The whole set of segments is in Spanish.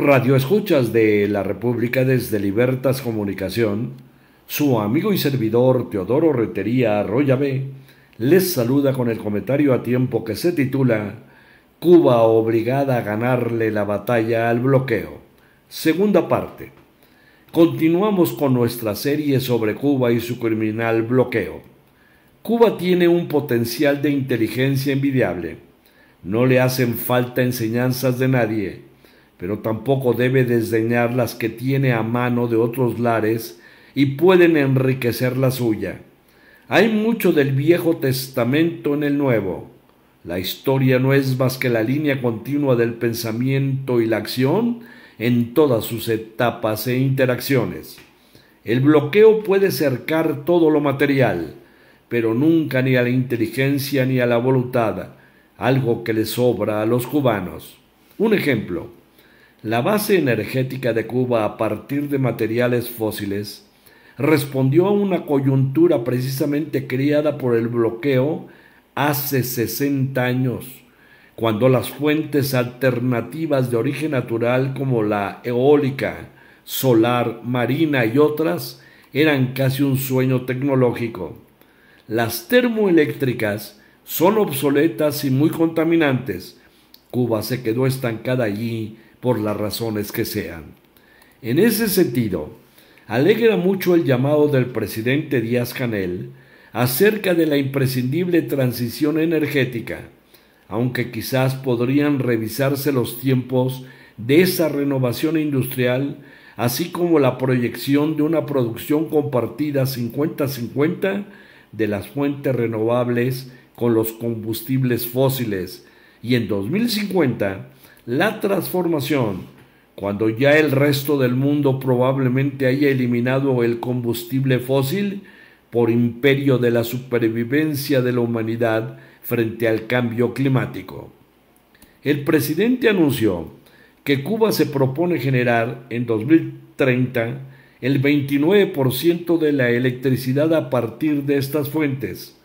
Radio escuchas de la República desde Libertas Comunicación, su amigo y servidor Teodoro Retería Arroyave les saluda con el comentario a tiempo que se titula Cuba obligada a ganarle la batalla al bloqueo. Segunda parte. Continuamos con nuestra serie sobre Cuba y su criminal bloqueo. Cuba tiene un potencial de inteligencia envidiable. No le hacen falta enseñanzas de nadie, pero tampoco debe desdeñar las que tiene a mano de otros lares y pueden enriquecer la suya. Hay mucho del Viejo Testamento en el Nuevo. La historia no es más que la línea continua del pensamiento y la acción en todas sus etapas e interacciones. El bloqueo puede cercar todo lo material, pero nunca ni a la inteligencia ni a la voluntad, algo que le sobra a los cubanos. Un ejemplo: la base energética de Cuba a partir de materiales fósiles respondió a una coyuntura precisamente creada por el bloqueo hace 60 años, cuando las fuentes alternativas de origen natural como la eólica, solar, marina y otras eran casi un sueño tecnológico. Las termoeléctricas son obsoletas y muy contaminantes. Cuba se quedó estancada allí por las razones que sean. En ese sentido, alegra mucho el llamado del presidente Díaz-Canel acerca de la imprescindible transición energética, aunque quizás podrían revisarse los tiempos de esa renovación industrial, así como la proyección de una producción compartida 50-50 de las fuentes renovables con los combustibles fósiles, y en 2050 la transformación, cuando ya el resto del mundo probablemente haya eliminado el combustible fósil por imperio de la supervivencia de la humanidad frente al cambio climático. El presidente anunció que Cuba se propone generar en 2030 el 29% de la electricidad a partir de estas fuentes.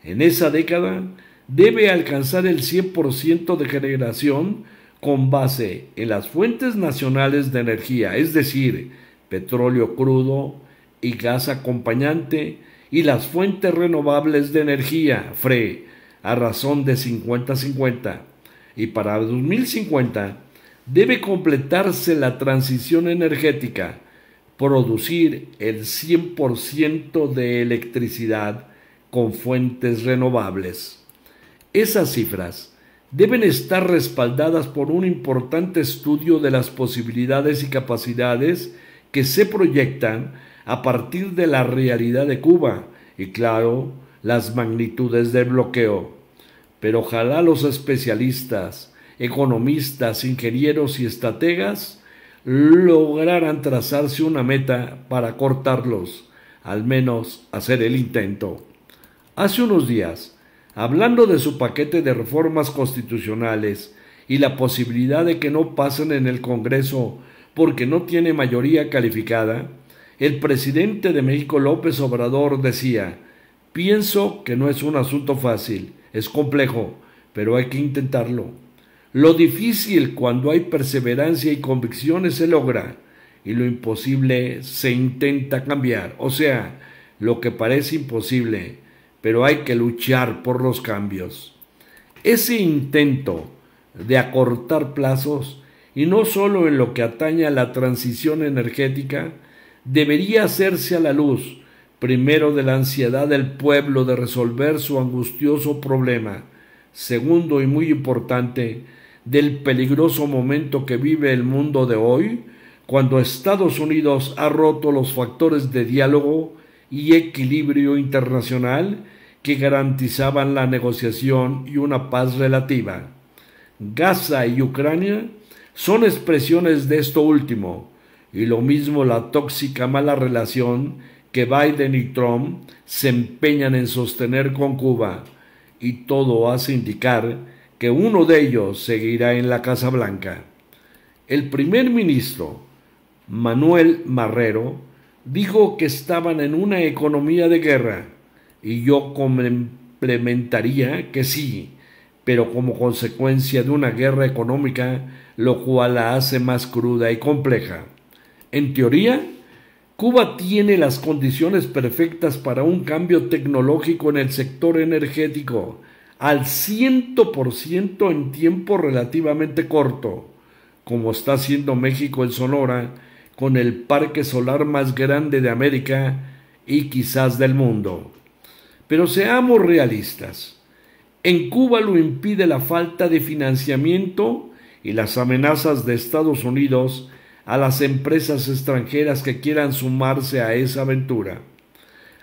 En esa década debe alcanzar el 100% de generación con base en las fuentes nacionales de energía, es decir, petróleo crudo y gas acompañante, y las fuentes renovables de energía, FRE, a razón de 50-50. Y para 2050 debe completarse la transición energética, producir el 100% de electricidad con fuentes renovables. Esas cifras deben estar respaldadas por un importante estudio de las posibilidades y capacidades que se proyectan a partir de la realidad de Cuba y, claro, las magnitudes del bloqueo. Pero ojalá los especialistas, economistas, ingenieros y estrategas lograran trazarse una meta para cortarlos, al menos hacer el intento. Hace unos días, hablando de su paquete de reformas constitucionales y la posibilidad de que no pasen en el Congreso porque no tiene mayoría calificada, el presidente de México, López Obrador, decía: pienso que no es un asunto fácil, es complejo, pero hay que intentarlo. Lo difícil cuando hay perseverancia y convicciones se logra, y lo imposible se intenta cambiar, o sea, lo que parece imposible, pero hay que luchar por los cambios. Ese intento de acortar plazos, y no solo en lo que atañe a la transición energética, debería hacerse a la luz, primero, de la ansiedad del pueblo de resolver su angustioso problema, segundo y muy importante, del peligroso momento que vive el mundo de hoy, cuando Estados Unidos ha roto los factores de diálogo y equilibrio internacional que garantizaban la negociación y una paz relativa. Gaza y Ucrania son expresiones de esto último, y lo mismo la tóxica mala relación que Biden y Trump se empeñan en sostener con Cuba, y todo hace indicar que uno de ellos seguirá en la Casa Blanca. El primer ministro, Manuel Marrero, dijo que estaban en una economía de guerra, y yo complementaría que sí, pero como consecuencia de una guerra económica, lo cual la hace más cruda y compleja. En teoría, Cuba tiene las condiciones perfectas para un cambio tecnológico en el sector energético al 100% en tiempo relativamente corto, como está haciendo México en Sonora, con el parque solar más grande de América y quizás del mundo. Pero seamos realistas. En Cuba lo impide la falta de financiamiento y las amenazas de Estados Unidos a las empresas extranjeras que quieran sumarse a esa aventura.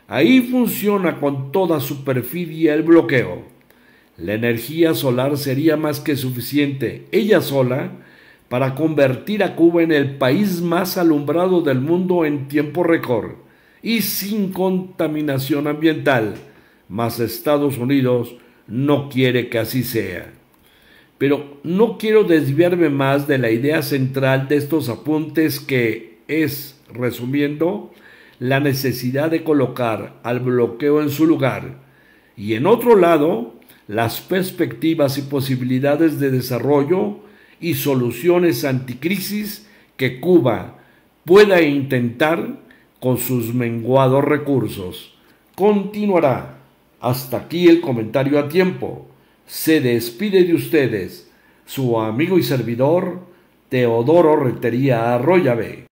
Ahí funciona con toda su perfidia el bloqueo. La energía solar sería más que suficiente, ella sola, para convertir a Cuba en el país más alumbrado del mundo en tiempo récord y sin contaminación ambiental, mas Estados Unidos no quiere que así sea. Pero no quiero desviarme más de la idea central de estos apuntes, que es, resumiendo, la necesidad de colocar al bloqueo en su lugar y, en otro lado, las perspectivas y posibilidades de desarrollo y soluciones anticrisis que Cuba pueda intentar con sus menguados recursos. Continuará. Hasta aquí el comentario a tiempo. Se despide de ustedes su amigo y servidor Teodoro Rentería Arroyave.